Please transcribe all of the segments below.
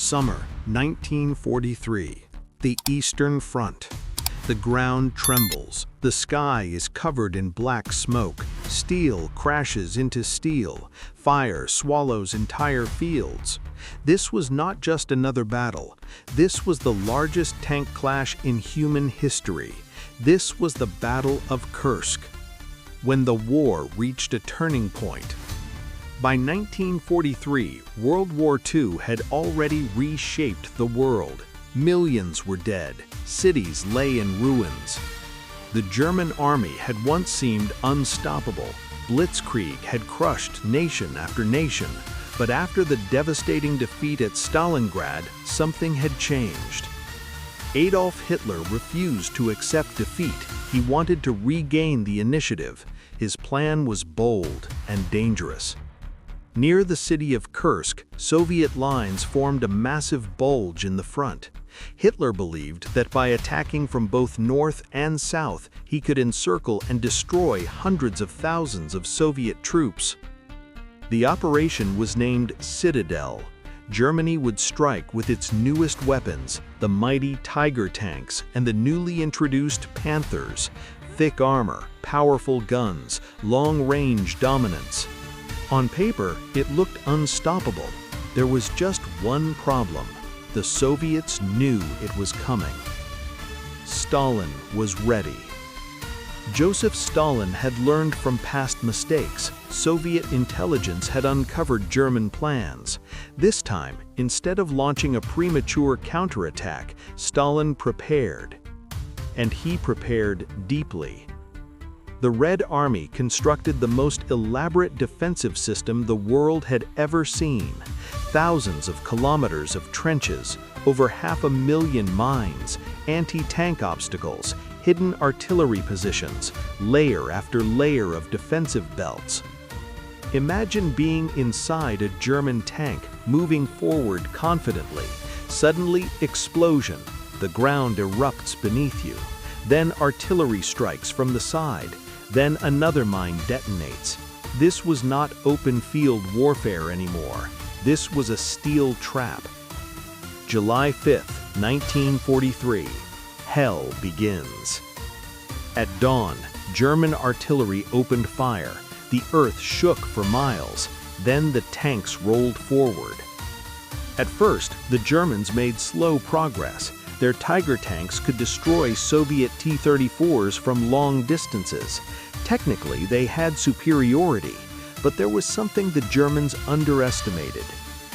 Summer 1943. The Eastern Front. The ground trembles. The sky is covered in black smoke. Steel crashes into steel. Fire swallows entire fields. This was not just another battle. This was the largest tank clash in human history. This was the Battle of Kursk, when the war reached a turning point. By 1943, World War II had already reshaped the world. Millions were dead. Cities lay in ruins. The German army had once seemed unstoppable. Blitzkrieg had crushed nation after nation. But after the devastating defeat at Stalingrad, something had changed. Adolf Hitler refused to accept defeat. He wanted to regain the initiative. His plan was bold and dangerous. Near the city of Kursk, Soviet lines formed a massive bulge in the front. Hitler believed that by attacking from both north and south, he could encircle and destroy hundreds of thousands of Soviet troops. The operation was named Citadel. Germany would strike with its newest weapons, the mighty Tiger tanks and the newly introduced Panthers, thick armor, powerful guns, long-range dominance. On paper, it looked unstoppable. There was just one problem. The Soviets knew it was coming. Stalin was ready. Joseph Stalin had learned from past mistakes. Soviet intelligence had uncovered German plans. This time, instead of launching a premature counterattack, Stalin prepared. And he prepared deeply. The Red Army constructed the most elaborate defensive system the world had ever seen. Thousands of kilometers of trenches, over 500,000 mines, anti-tank obstacles, hidden artillery positions, layer after layer of defensive belts. Imagine being inside a German tank, moving forward confidently. Suddenly, explosion. The ground erupts beneath you. Then artillery strikes from the side. Then another mine detonates. This was not open field warfare anymore. This was a steel trap. July 5th, 1943. Hell begins. At dawn, German artillery opened fire. The earth shook for miles. Then the tanks rolled forward. At first, the Germans made slow progress. Their Tiger tanks could destroy Soviet T-34s from long distances. Technically, they had superiority, but there was something the Germans underestimated: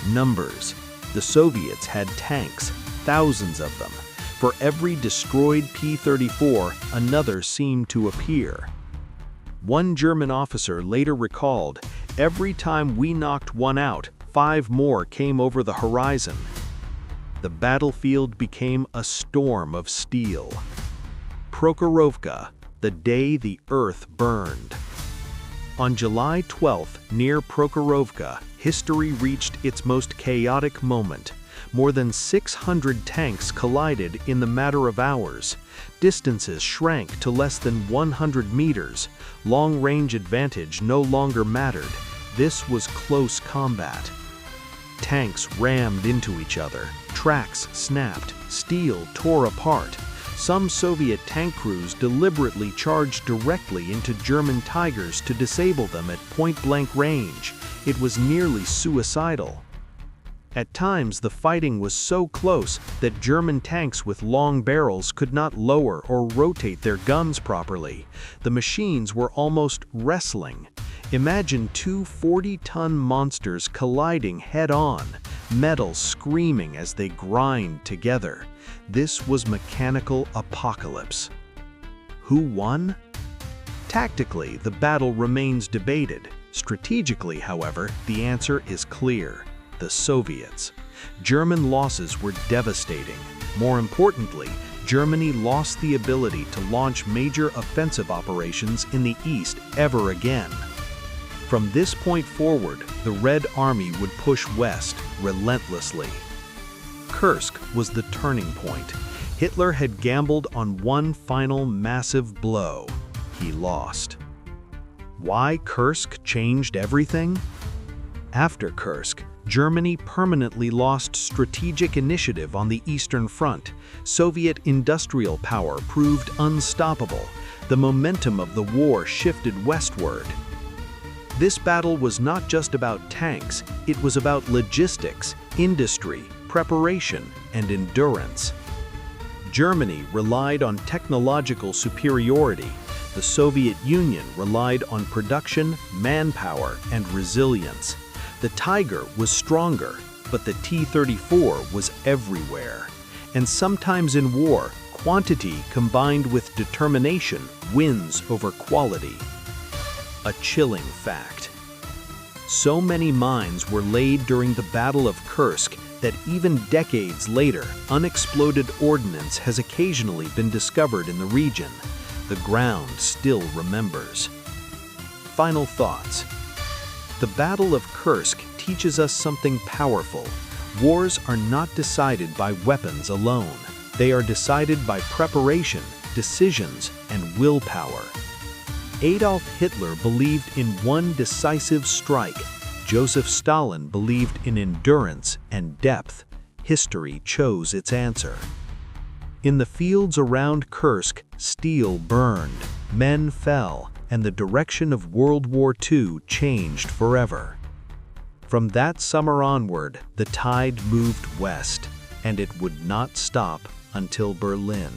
numbers. The Soviets had tanks, thousands of them. For every destroyed P-34, another seemed to appear. One German officer later recalled, "Every time we knocked one out, 5 more came over the horizon." The battlefield became a storm of steel. Prokhorovka, the day the earth burned. On July 12th, near Prokhorovka, history reached its most chaotic moment. More than 600 tanks collided in the matter of hours. Distances shrank to less than 100 meters. Long-range advantage no longer mattered. This was close combat. Tanks rammed into each other. Tracks snapped. Steel tore apart. Some Soviet tank crews deliberately charged directly into German Tigers to disable them at point-blank range. It was nearly suicidal. At times, the fighting was so close that German tanks with long barrels could not lower or rotate their guns properly. The machines were almost wrestling. Imagine two 40-ton monsters colliding head-on, metal screaming as they grind together. This was mechanical apocalypse. Who won? Tactically, the battle remains debated. Strategically, however, the answer is clear: the Soviets. German losses were devastating. More importantly, Germany lost the ability to launch major offensive operations in the East ever again. From this point forward, the Red Army would push west relentlessly. Kursk was the turning point. Hitler had gambled on one final massive blow. He lost. Why Kursk changed everything? After Kursk, Germany permanently lost strategic initiative on the Eastern Front. Soviet industrial power proved unstoppable. The momentum of the war shifted westward. This battle was not just about tanks, it was about logistics, industry, preparation, and endurance. Germany relied on technological superiority. The Soviet Union relied on production, manpower, and resilience. The Tiger was stronger, but the T-34 was everywhere. And sometimes in war, quantity combined with determination wins over quality. A chilling fact. So many mines were laid during the Battle of Kursk that even decades later, unexploded ordnance has occasionally been discovered in the region. The ground still remembers. Final thoughts. The Battle of Kursk teaches us something powerful. Wars are not decided by weapons alone. They are decided by preparation, decisions, and willpower. Adolf Hitler believed in one decisive strike. Joseph Stalin believed in endurance and depth. History chose its answer. In the fields around Kursk, steel burned, men fell, and the direction of World War II changed forever. From that summer onward, the tide moved west, and it would not stop until Berlin.